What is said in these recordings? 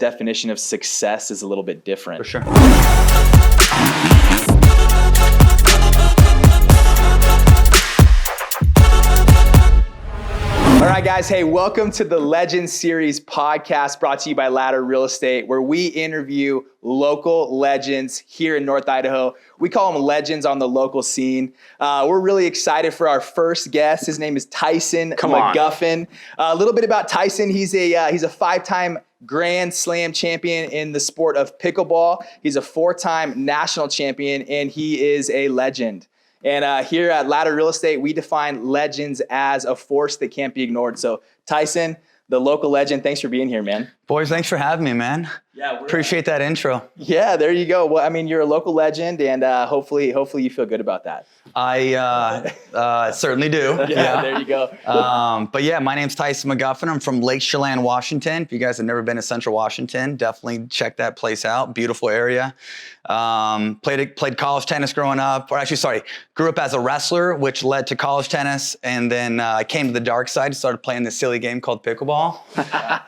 definition of success is a little bit different. For sure. All right, guys. Hey, welcome to the Legends Series podcast brought to you by Ladder Real Estate, where we interview local legends here in North Idaho. We call them legends on the local scene. We're really excited for our first guest. His name is Tyson McGuffin. A little bit about Tyson. He's a five-time Grand Slam champion in the sport of pickleball. He's a four-time national champion, and he is a legend. And here at Ladder Real Estate, we define legends as a force that can't be ignored. So Tyson, the local legend, thanks for being here, man. Boys, thanks for having me, man. Yeah, appreciate that intro. Yeah, there you go. Well, I mean, you're a local legend, and hopefully you feel good about that. I certainly do. Yeah, there you go. But yeah, my name's Tyson McGuffin. I'm from Lake Chelan, Washington. If you guys have never been to Central Washington, definitely check that place out. Beautiful area. Played college tennis growing up, grew up as a wrestler, which led to college tennis. And then I came to the dark side, started playing this silly game called pickleball,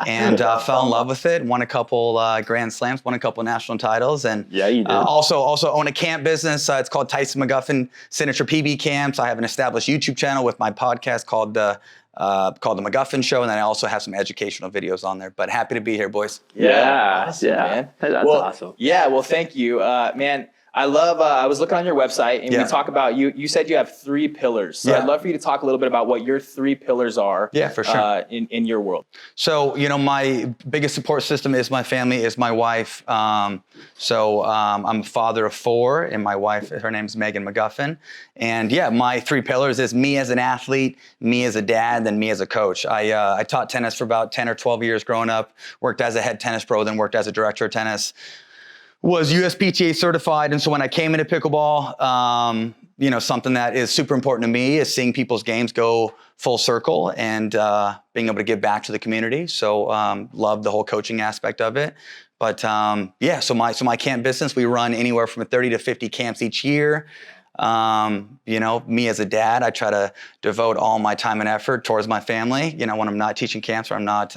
and fell in love with it. Won a couple Grand Slams, won a couple national titles, and yeah, you did. Also own a camp business. It's called Tyson McGuffin Signature PB Camps. I have an established YouTube channel with my podcast called the McGuffin Show, and then I also have some educational videos on there. But happy to be here, boys. Yeah, awesome, man. That's awesome. Yeah, well, thank you, man. I love, I was looking on your website, and we talk about, you said you have 3 pillars. So I'd love for you to talk a little bit about what your 3 pillars are. Yeah, for sure. In your world. So, my biggest support system is my family, is my wife. I'm a father of 4, and my wife, her name's Megan McGuffin. And yeah, my 3 pillars is me as an athlete, me as a dad, then me as a coach. I taught tennis for about 10 or 12 years growing up, worked as a head tennis pro, then worked as a director of tennis. Was USPTA certified, and so when I came into pickleball, something that is super important to me is seeing people's games go full circle and being able to give back to the community. So love the whole coaching aspect of it. But so my camp business, we run anywhere from 30 to 50 camps each year. Me as a dad, I try to devote all my time and effort towards my family, when I'm not teaching camps or I'm not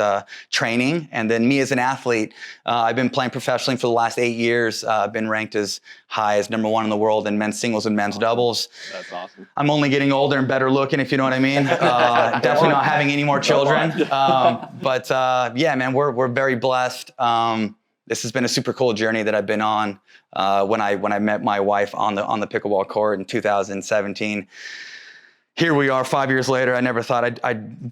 training. And then me as an athlete, I've been playing professionally for the last 8 years. I've been ranked as high as number 1 in the world in men's singles and men's doubles. That's awesome. I'm only getting older and better looking, if you know what I mean. Definitely not having any more children. Man, we're very blessed. This has been a super cool journey that I've been on. When I met my wife on the pickleball court in 2017. Here we are 5 years later. I never thought I'd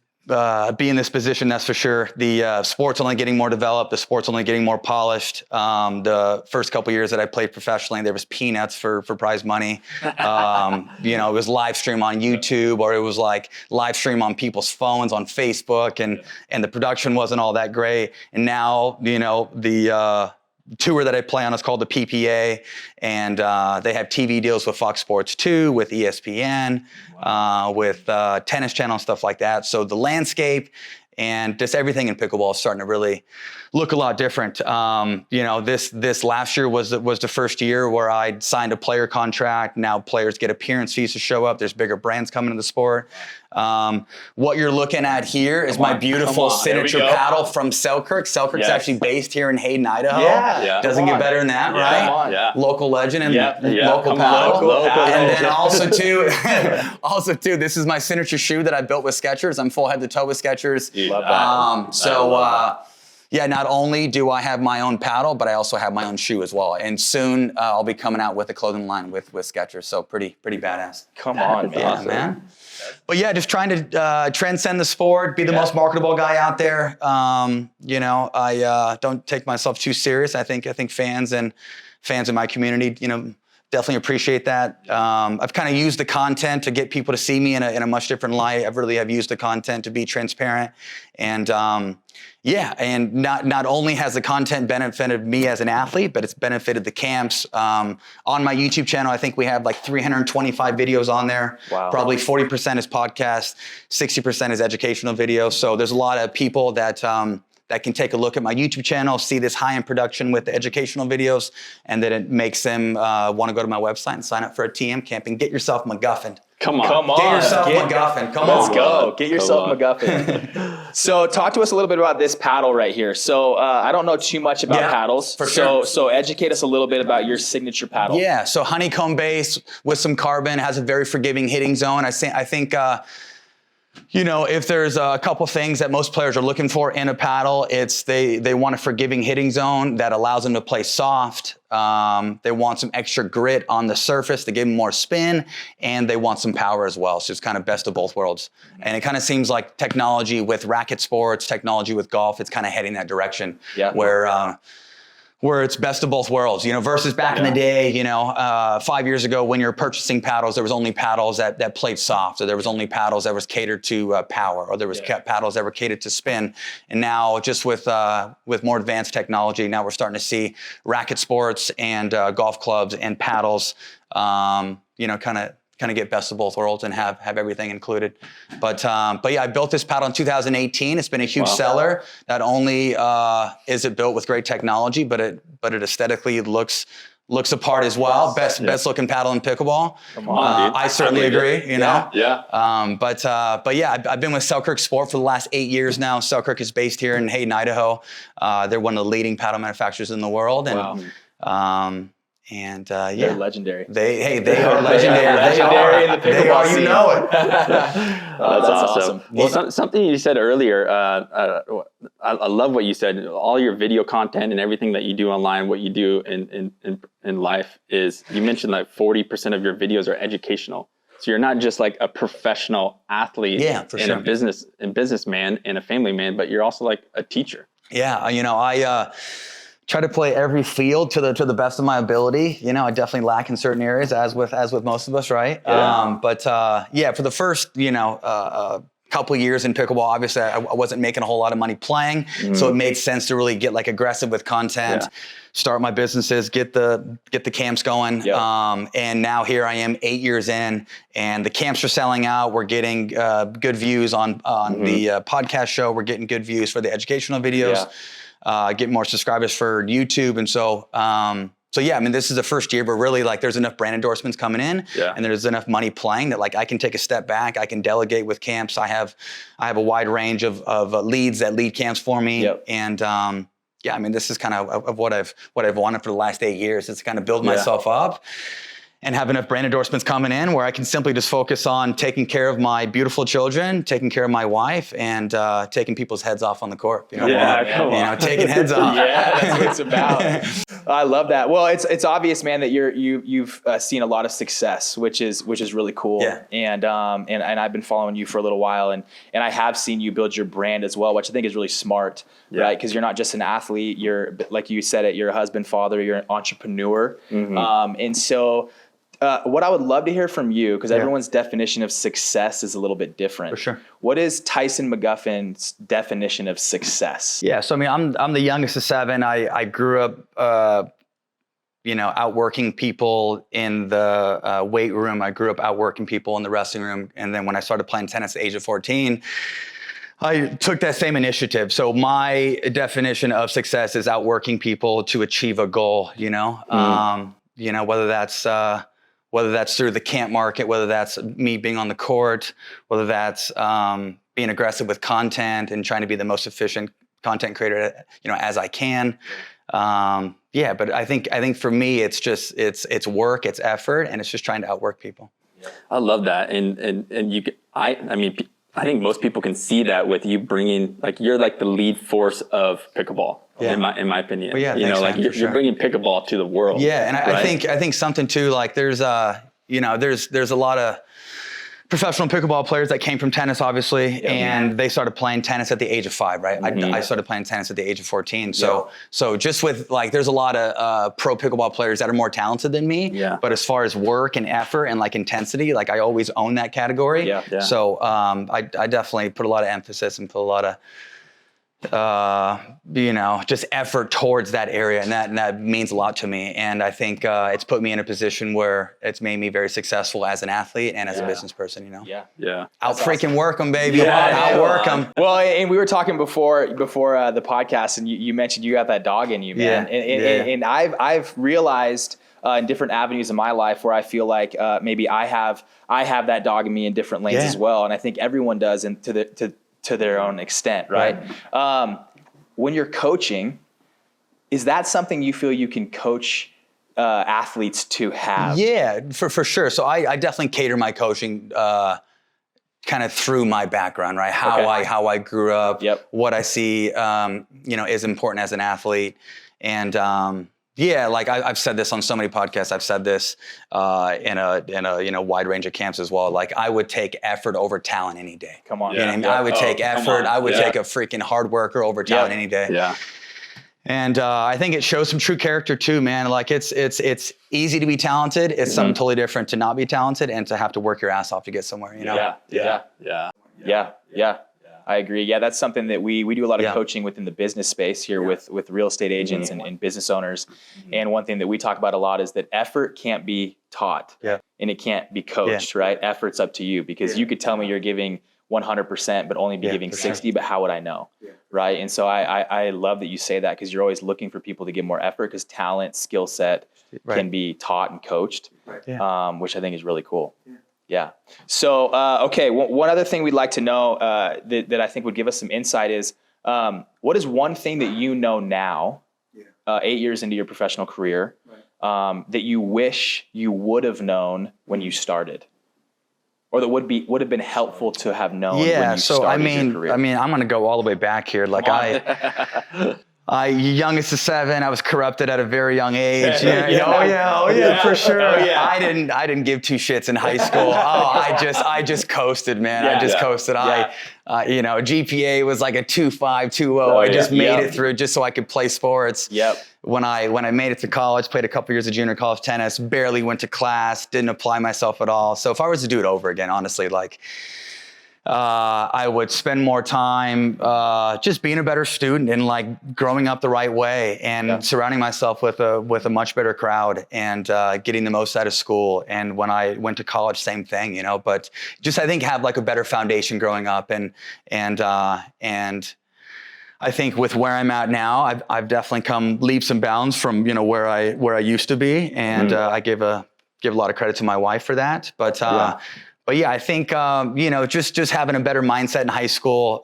be in this position, that's for sure. The sport's only getting more developed. The sport's only getting more polished. The first couple years that I played professionally, there was peanuts for prize money. It was live stream on YouTube, or it was like live stream on people's phones on Facebook, and the production wasn't all that great. And now, the tour that I play on is called the PPA, and they have TV deals with Fox Sports 2, with ESPN, with Tennis Channel and stuff like that. So the landscape and just everything in pickleball is starting to really look a lot different. This last year was the first year where I signed a player contract. Now players get appearance fees to show up. There's bigger brands coming to the sport. What you're looking at here is my beautiful signature paddle from Selkirk. Selkirk's actually based here in Hayden, Idaho. Yeah. Doesn't get better than that, right? Come on. Yeah. Local legend and local paddle. And then also too, this is my signature shoe that I built with Skechers. I'm full head to toe with Skechers. Love that. Not only do I have my own paddle, but I also have my own shoe as well. And soon I'll be coming out with a clothing line with Skechers. So pretty badass. Come on, man. Awesome. Man. But yeah, just trying to transcend the sport, be the most marketable guy out there. I don't take myself too serious. I think fans in my community, definitely appreciate that. I've kind of used the content to get people to see me in a much different light. I've used the content to be transparent, and not only has the content benefited me as an athlete, but it's benefited the camps. On my YouTube channel, I think we have like 325 videos on there. Wow. Probably 40% is podcast, 60% is educational videos. So there's a lot of people that that can take a look at my YouTube channel, see this high-end production with the educational videos, and then it makes them want to go to my website and sign up for a TM camp and get yourself McGuffin. Come on. Get yourself McGuffin. Let's go. Get yourself McGuffin. So talk to us a little bit about this paddle right here. So I don't know too much about paddles. For sure. So educate us a little bit about your signature paddle. Yeah, so honeycomb base with some carbon, has a very forgiving hitting zone. I think if there's a couple things that most players are looking for in a paddle, it's they want a forgiving hitting zone that allows them to play soft. They want some extra grit on the surface to give them more spin, and they want some power as well. So it's kind of best of both worlds. And it kind of seems like technology with racket sports, technology with golf, it's kind of heading that direction. Yeah. Where it's best of both worlds, versus back in the day, 5 years ago when you're purchasing paddles, there was only paddles that played soft, or there was only paddles that was catered to power, or there was paddles that were catered to spin. And now just with more advanced technology, now we're starting to see racket sports and golf clubs and paddles, kind of get best of both worlds and have everything included. But yeah, I built this paddle in 2018. It's been a huge seller. Not only is it built with great technology, but it aesthetically looks a part as well. Best looking paddle in pickleball. Come on, dude. I certainly agree. Yeah. But yeah, I've been with Selkirk Sport for the last 8 years now. Selkirk is based here in Hayden, Idaho. They're one of the leading paddle manufacturers in the world. And They're legendary. They are legendary. Legendary in the pickleball scene. You know it. That's awesome. Well, something you said earlier, I love what you said. All your video content and everything that you do online, what you do in life is, you mentioned like 40% of your videos are educational. So you're not just like a professional athlete a businessman and a family man, but you're also like a teacher. Yeah, I try to play every field to the best of my ability. I definitely lack in certain areas, as with most of us, right? Yeah. For the first couple of years in pickleball, obviously I wasn't making a whole lot of money playing, so it made sense to really get like aggressive with content, start my businesses, get the camps going. And now here I am 8 years in, and the camps are selling out. We're getting good views on the podcast show. We're getting good views for the educational videos. Get more subscribers for YouTube. And so this is the first year where really like there's enough brand endorsements coming in and there's enough money playing that like I can take a step back. I can delegate with camps. I have a wide range of leads that lead camps for me. And this is kind of what I've wanted for the last 8 years. It's kind of build myself up and have enough brand endorsements coming in where I can simply just focus on taking care of my beautiful children, taking care of my wife, and taking people's heads off on the court. Taking heads off. Yeah, that's what it's about. I love that. Well, it's obvious, man, that you've seen a lot of success, which is really cool. Yeah. And I've been following you for a little while, and I have seen you build your brand as well, which I think is really smart, right? Because you're not just an athlete. You're, like you said, you're a husband, father. You're an entrepreneur, and so. What I would love to hear from you, because everyone's definition of success is a little bit different. For sure. What is Tyson McGuffin's definition of success? Yeah, so I'm the youngest of 7. I grew up, outworking people in the weight room. I grew up outworking people in the wrestling room, and then when I started playing tennis at the age of 14. I took that same initiative. So my definition of success is outworking people to achieve a goal. Whether that's through the camp market, whether that's me being on the court, whether that's being aggressive with content and trying to be the most efficient content creator, as I can. But I think for me, it's work, it's effort, and it's just trying to outwork people. I love that, I think most people can see that with you bringing, like, you're like the lead force of pickleball. In my opinion. Well, yeah, you're bringing pickleball to the world. Yeah, and I think something too, like there's a lot of professional pickleball players that came from tennis, obviously, and they started playing tennis at the age of 5, right? I started playing tennis at the age of 14. So just with like, there's a lot of pro pickleball players that are more talented than me. Yeah. But as far as work and effort and like intensity, like I always own that category. Yeah. So I definitely put a lot of emphasis and put a lot of just effort towards that area. And that means a lot to me. And I think it's put me in a position where it's made me very successful as an athlete and as a business person, Yeah. Out freaking work them, baby. Outwork them. Well, and we were talking before the podcast, and you mentioned you got that dog in you, man. And I've realized in different avenues in my life where I feel like maybe I have that dog in me in different lanes as well. And I think everyone does, and to their own extent, right? When you're coaching, is that something you feel you can coach athletes to have? Yeah, for sure. So I definitely cater my coaching kind of through my background, right? How I grew up, what I see, is important as an athlete. And like I've said this on so many podcasts. I've said this in a wide range of camps as well. Like I would take effort over talent any day. Come on. I would take effort. I would take a freaking hard worker over talent any day. Yeah. And I think it shows some true character too, man. Like it's easy to be talented. It's something totally different to not be talented and to have to work your ass off to get somewhere, Yeah. I agree. Yeah, that's something that we do a lot of coaching within the business space here with real estate agents and business owners. And one thing that we talk about a lot is that effort can't be taught and it can't be coached, right? Effort's up to you, because you could tell me you're giving 100% but only be giving 60, but how would I know? Right? And so I love that you say that, because you're always looking for people to give more effort, because talent, skill set can be taught and coached, which I think is really cool. Yeah. So, okay. One other thing we'd like to know that I think would give us some insight is what is one thing that you know now, 8 years into your professional career, that you wish you would have known when you started, or that would have been helpful to have known when you started your career? I'm going to go all the way back here. Like youngest of 7, I was corrupted at a very young age. For sure. I didn't give two shits in high school. I just coasted, man. I just coasted. GPA was like a 2.5, 2.0. I just made it through just so I could play sports. When I made it to college, played a couple years of junior college tennis, barely went to class, didn't apply myself at all. So if I was to do it over again, honestly, I would spend more time just being a better student and like growing up the right way, and surrounding myself with a much better crowd, and getting the most out of school. And when I went to college, same thing, but just I think have like a better foundation growing up, and I think with where I'm at now, I've definitely come leaps and bounds from where I used to be, and I give a lot of credit to my wife for that. But I think just having a better mindset in high school,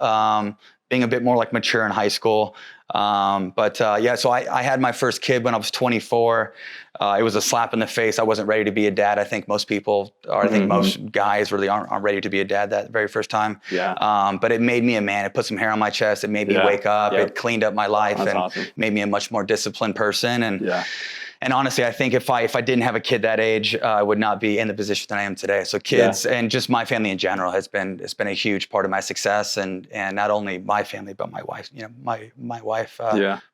being a bit more like mature in high school. So I had my first kid when I was 24. It was a slap in the face. I wasn't ready to be a dad. I think most people, or I think most guys really aren't ready to be a dad that very first time. But it made me a man. It put some hair on my chest. It made me wake up. It cleaned up my life. Made me a much more disciplined person. And honestly, I think if I didn't have a kid that age, I would not be in the position that I am today. So kids and just my family in general it's been a huge part of my success, and not only my family but my wife. My wife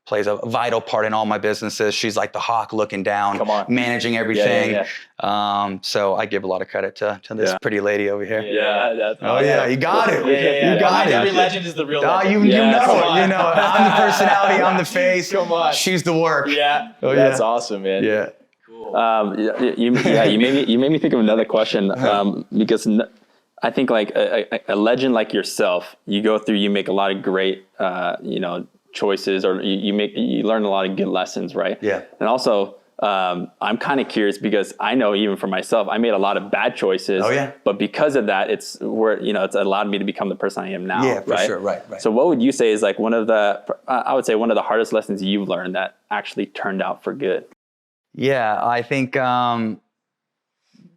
plays a vital part in all my businesses. She's like the hawk looking down, managing everything. So I give a lot of credit to this pretty lady over here. That's you got it. You got it. Every legend is the real legend. You know it. I'm the personality. I'm the face. Come on. She's the work. That's awesome, man. Cool. You made me think of another question, because I think like a legend like yourself, you make a lot of great choices, or you learn a lot of good lessons, right? And also I'm kind of curious, because I know even for myself, I made a lot of bad choices. But because of that, it's allowed me to become the person I am now. For sure. Right. So what would you say is like one of the hardest lessons you've learned that actually turned out for good? I think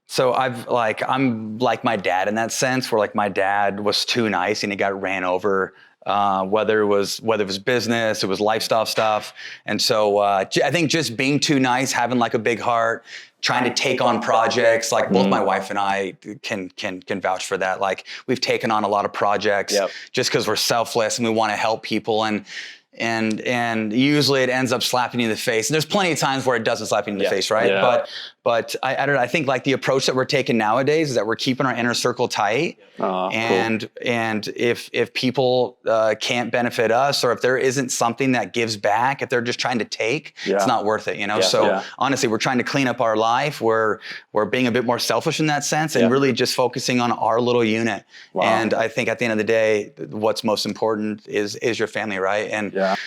so I'm like my dad in that sense, where like my dad was too nice and he got ran over, whether it was business, it was lifestyle stuff. And so I think just being too nice, having like a big heart, trying to take on projects, like both my wife and I can vouch for that. Like we've taken on a lot of projects just because we're selfless and we want to help people, and usually it ends up slapping you in the face. And there's plenty of times where it doesn't slap you in the face, right? But I don't know. I think like the approach that we're taking nowadays is that we're keeping our inner circle tight. And if people can't benefit us, or if there isn't something that gives back, if they're just trying to take, it's not worth it, you know? Honestly, we're trying to clean up our life. We're being a bit more selfish in that sense, and really just focusing on our little unit. And I think at the end of the day, what's most important is your family, right? And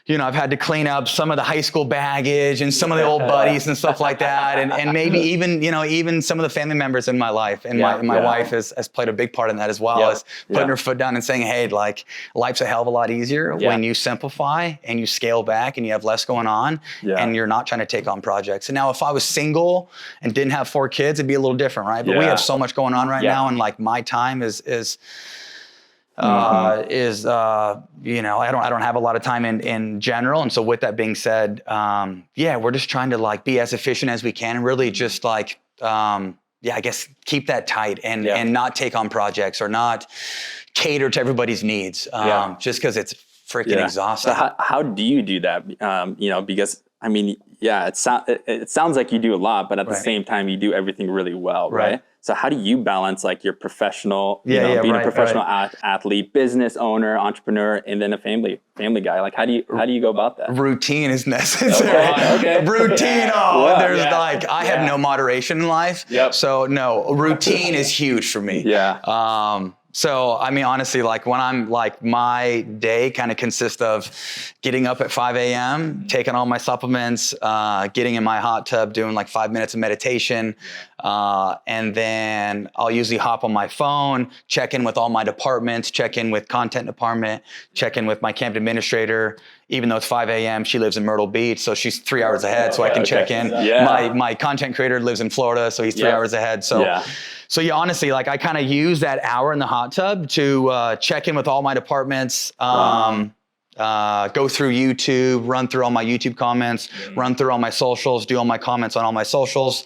you know, I've had to clean up some of the high school baggage and some of the old buddies and stuff like that. And maybe even, you know, even some of the family members in my life. And my wife has played a big part in that as well, as putting her foot down and saying, hey, like, life's a hell of a lot easier when you simplify and you scale back and you have less going on and you're not trying to take on projects. And now if I was single and didn't have 4 kids, it'd be a little different, right? But we have so much going on right now, and like my time is you know, I don't have a lot of time in general. And so with that being said, we're just trying to like be as efficient as we can, and really just like, I guess keep that tight and not take on projects or not cater to everybody's needs, just because it's freaking exhausting. So how do you do that? You know, because I mean, it sounds like you do a lot, but at the same time, you do everything really well, right? So how do you balance like your professional, being a professional athlete, business owner, entrepreneur, and then a family guy? Like, how do you go about that? Routine is necessary. Routine. I have no moderation in life. So no, routine is huge for me. So, I mean, honestly, like when I'm like, my day kind of consists of getting up at 5 a.m., taking all my supplements, getting in my hot tub, doing like 5 minutes of meditation. And then I'll usually hop on my phone, check in with all my departments, check in with content department, check in with my camp administrator. Even though it's 5 a.m., she lives in Myrtle Beach, so she's 3 hours ahead, so I can check in. My content creator lives in Florida, so he's 3 hours ahead. So honestly, like I kind of use that hour in the hot tub to check in with all my departments, go through YouTube, run through all my YouTube comments, run through all my socials, do all my comments on all my socials.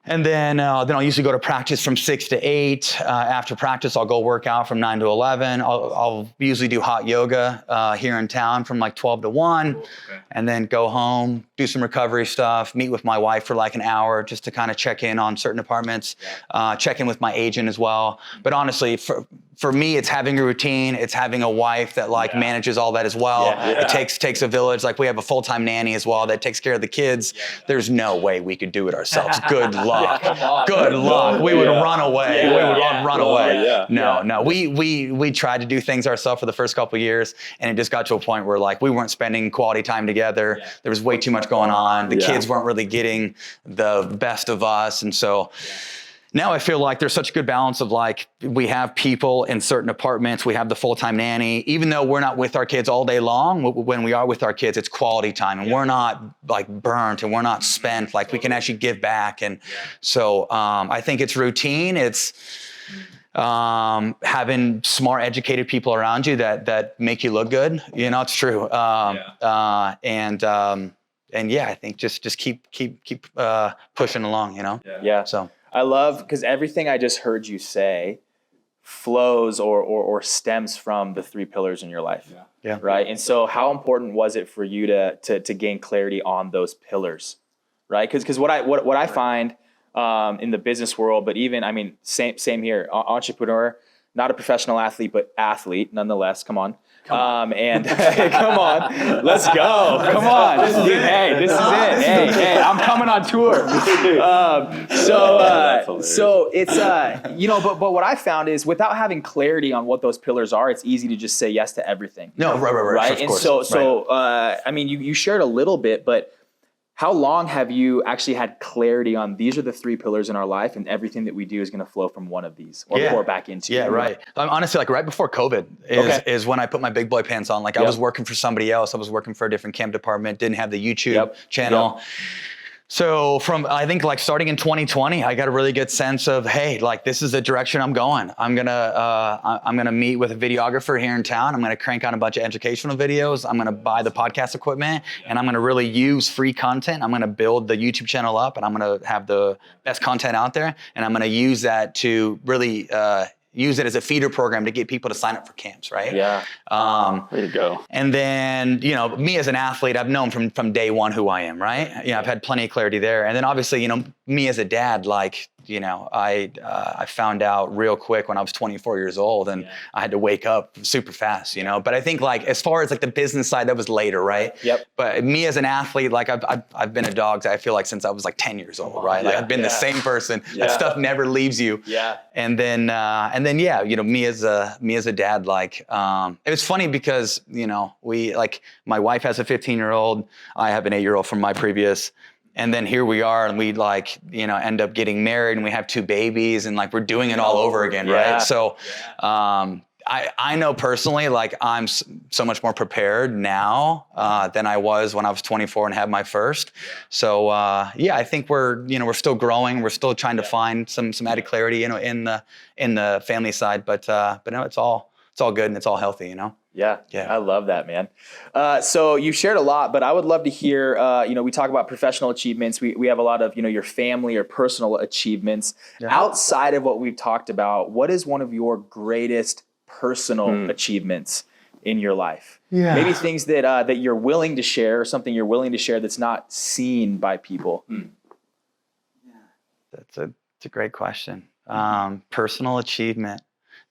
And then I'll usually go to practice from 6 to 8. After practice, I'll go work out from 9 to 11. I'll usually do hot yoga here in town from like 12 to 1, and then go home, do some recovery stuff, meet with my wife for like an hour just to kind of check in on certain departments, check in with my agent as well. But honestly, for me, it's having a routine. It's having a wife that like manages all that as well. It takes a village. Like we have a full-time nanny as well that takes care of the kids. There's no way we could do it ourselves. Good luck. Good luck. We would run away. We would run away. No. We tried to do things ourselves for the first couple of years, and it just got to a point where like we weren't spending quality time together. There was way too much going on. The kids weren't really getting the best of us, and so. Now I feel like there's such a good balance of like, we have people in certain apartments, we have the full-time nanny, even though we're not with our kids all day long, when we are with our kids, it's quality time, and we're not like burnt and we're not spent, like we can actually give back. And so I think it's routine. It's having smart, educated people around you that make you look good. You know, it's true. I think just keep pushing along, you know? So. I love, because everything I just heard you say flows or stems from the 3 pillars in your life. Right. And so how important was it for you to gain clarity on those pillars? Right. Because what I find in the business world, but even, I mean, same here, entrepreneur, not a professional athlete, but athlete nonetheless. Come on. And come on, let's go. Come on, dude. Hey, this is it. Hey, I'm coming on tour. So it's you know, but what I found is without having clarity on what those pillars are, it's easy to just say yes to everything. No, right. And so I mean, you shared a little bit, but how long have you actually had clarity on these are the 3 pillars in our life, and everything that we do is going to flow from one of these or pour back into? Right. Honestly, like right before COVID is when I put my big boy pants on. Like I was working for somebody else. I was working for a different camp department, didn't have the YouTube channel. So I think like starting in 2020, I got a really good sense of, hey, like this is the direction I'm going. I'm gonna meet with a videographer here in town. I'm gonna crank on a bunch of educational videos. I'm gonna buy the podcast equipment, and I'm gonna really use free content. I'm gonna build the YouTube channel up, and I'm gonna have the best content out there, and I'm gonna use that to really use it as a feeder program to get people to sign up for camps, right? Yeah. Way to go. And then, me as an athlete, I've known from day one who I am, right? I've had plenty of clarity there. And then obviously, me as a dad, like, I found out real quick when I was 24 years old, and I had to wake up super fast, But I think like as far as like the business side, that was later, right? Yep. But me as an athlete, like I've been a dog, I feel like since I was like 10 years old, right? Like I've been the same person. That stuff never leaves you. Yeah. And then me as a dad, like it was funny because we like my wife has a 15-year-old, I have an 8-year-old from my previous. And then here we are, and we like, end up getting married, and we have 2 babies, and like we're doing it all over again, right? So, I know personally, like I'm so much more prepared now than I was when I was 24 and had my first. So, I think we're still growing. We're still trying to find some added clarity, in the family side. But no, it's all good and it's all healthy, Yeah, I love that, man. So you shared a lot, but I would love to hear, we talk about professional achievements. We have a lot of, your family or personal achievements. Yeah. Outside of what we've talked about, what is one of your greatest personal achievements in your life? Yeah. Maybe things that you're willing to share, or something you're willing to share that's not seen by people. Yeah, that's a great question. Personal achievement.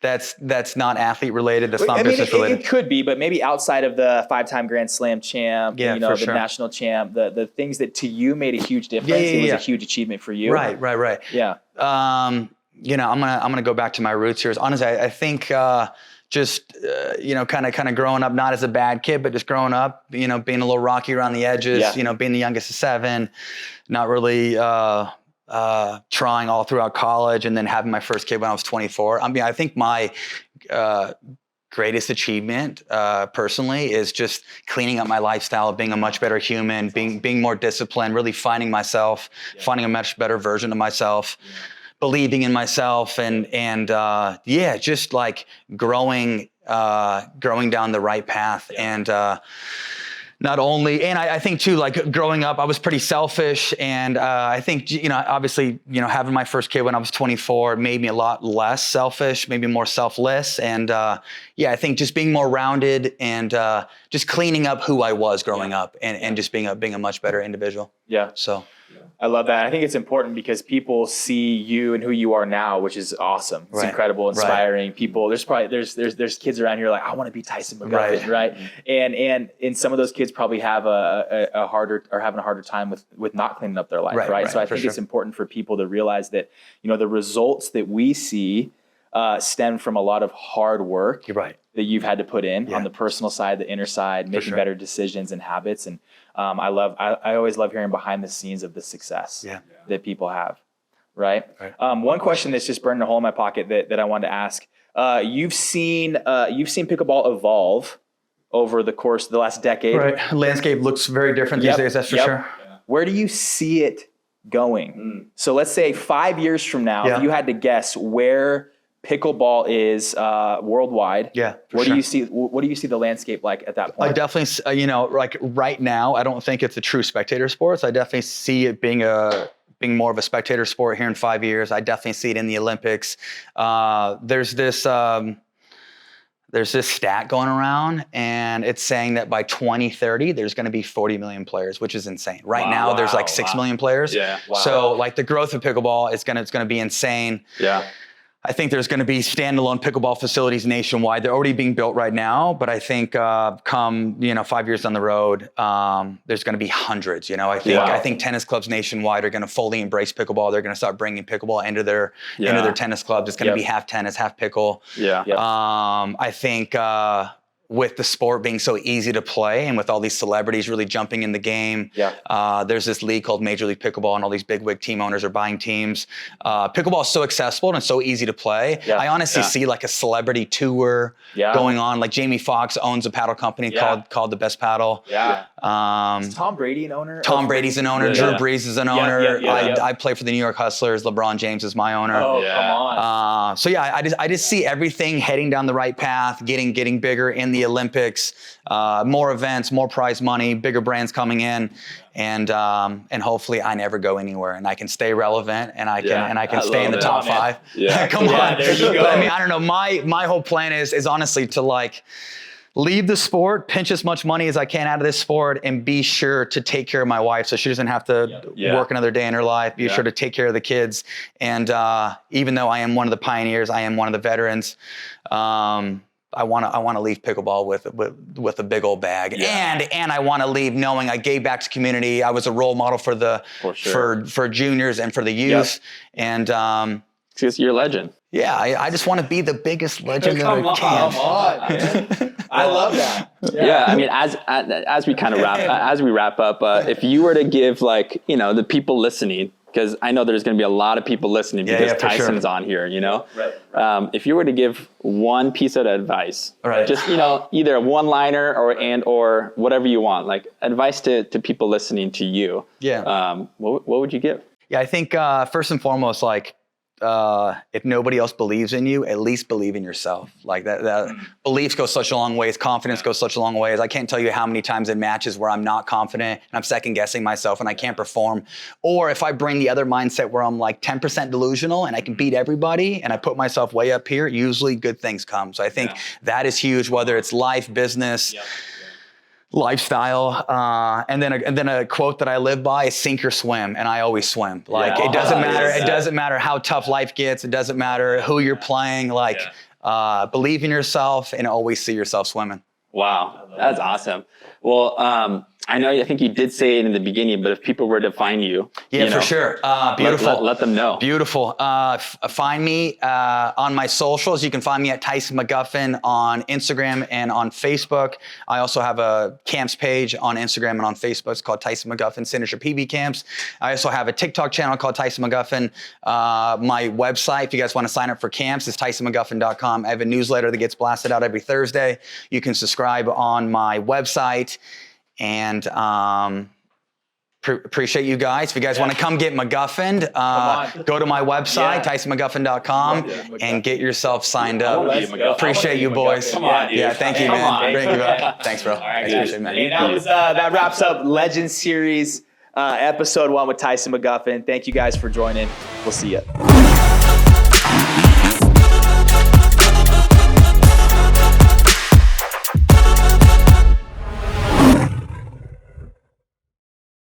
That's not athlete related. That's not business related. It could be, but maybe outside of the 5-time Grand Slam champ, the national champ, the things that to you made a huge difference. It was a huge achievement for you. Right. Yeah. I'm gonna go back to my roots here. Honestly, I think just kind of growing up, not as a bad kid, but just growing up, being a little rocky around the edges. Being the youngest of 7, not really. Trying all throughout college, and then having my first kid when I was 24. I mean, I think my greatest achievement personally is just cleaning up my lifestyle, being a much better human, being more disciplined, really finding myself, finding a much better version of myself, believing in myself, and just like growing down the right path. And not only, and I think too, like growing up, I was pretty selfish, and I think, obviously, having my first kid when I was 24 made me a lot less selfish, maybe more selfless, and I think just being more rounded and just cleaning up who I was growing up, and just being a much better individual. Yeah. So. I love that. I think it's important because people see you and who you are now, which is awesome. It's incredible, inspiring. People, there's kids around here like, I want to be Tyson McGuffin, right? And some of those kids probably have having a harder time with not cleaning up their life, right? So I think it's important for people to realize that, the results that we see stem from a lot of hard work. You're right. That you've had to put in on the personal side, the inner side, making better decisions and habits. And I always love hearing behind the scenes of the success that people have, right? One question that's just burned a hole in my pocket that I wanted to ask. You've seen pickleball evolve over the course of the last decade. Right. Landscape looks very different these days, that's for sure. Where do you see it going? So let's say 5 years from now, if you had to guess where pickleball is worldwide. What do you see the landscape like at that point? I definitely, like right now, I don't think it's a true spectator sport. So I definitely see it being more of a spectator sport here in 5 years. I definitely see it in the Olympics. There's this stat going around, and it's saying that by 2030, there's going to be 40 million players, which is insane. Right now, there's like 6 million players. Yeah. Wow. So like the growth of pickleball it's going to be insane. Yeah. I think there's going to be standalone pickleball facilities nationwide. They're already being built right now, but I think come 5 years down the road, there's going to be hundreds. I think tennis clubs nationwide are going to fully embrace pickleball. They're going to start bringing pickleball into their tennis clubs. It's going to be half tennis, half pickle. Yeah. I think with the sport being so easy to play, and with all these celebrities really jumping in the game, there's this league called Major League Pickleball, and all these bigwig team owners are buying teams. Pickleball is so accessible and so easy to play. I honestly see like a celebrity tour going on. Like Jamie Foxx owns a paddle company called The Best Paddle. Is Tom Brady an owner? Tom Brady's an owner. Drew Brees is an owner. I play for the New York Hustlers. LeBron James is my owner. Oh, come on. So I just see everything heading down the right path, getting bigger in the Olympics, more events, more prize money, bigger brands coming in, and hopefully I never go anywhere, and I can stay relevant, and I can stay in the top 5. Yeah. Come on. There you go. But I mean, I don't know. My whole plan is honestly to like leave the sport, pinch as much money as I can out of this sport, and be sure to take care of my wife so she doesn't have to work another day in her life. Be sure to take care of the kids. And even though I am one of the pioneers, I am one of the veterans. I want to leave pickleball with a big old bag, and I want to leave knowing I gave back to community. I was a role model for juniors and for the youth, and because you're a legend. Yeah, I just want to be the biggest legend that I can. Come on, man. I love that. Yeah, I mean, as we kind of wrap up, if you were to give the people listening, because I know there's going to be a lot of people listening because Tyson's on here, Right. If you were to give one piece of advice, just either a one-liner or whatever you want, like advice to people listening to you, what would you give? Yeah, I think first and foremost, if nobody else believes in you, at least believe in yourself. Like that beliefs go such a long ways. Confidence goes such a long ways. I can't tell you how many times in matches where I'm not confident and I'm second guessing myself and I can't perform. Or if I bring the other mindset where I'm like 10% delusional and I can beat everybody and I put myself way up here, usually good things come. So I think that is huge, whether it's life, business, lifestyle, and then a quote that I live by is sink or swim, and I always swim. It doesn't matter. It doesn't matter how tough life gets. It doesn't matter who you're playing. Believe in yourself and always see yourself swimming. Wow, that's awesome. Well, I think you did say it in the beginning, but if people were to find you, for sure. Beautiful. Let them know. Beautiful. Find me on my socials. You can find me at Tyson McGuffin on Instagram and on Facebook. I also have a camps page on Instagram and on Facebook. It's called Tyson McGuffin Signature PB Camps. I also have a TikTok channel called Tyson McGuffin. My website, if you guys want to sign up for camps, is TysonMcGuffin.com. I have a newsletter that gets blasted out every Thursday. You can subscribe on my website. And appreciate you guys. If you guys want to come get McGuffined, go to my website, TysonMcGuffin.com, and get yourself signed up. Appreciate you, boys. Come on, dude. Yeah, thank you, man. Thank you, man. Thanks, bro. All right, I appreciate it, man. And that wraps up Legend Series episode 1 with Tyson McGuffin. Thank you guys for joining. We'll see you.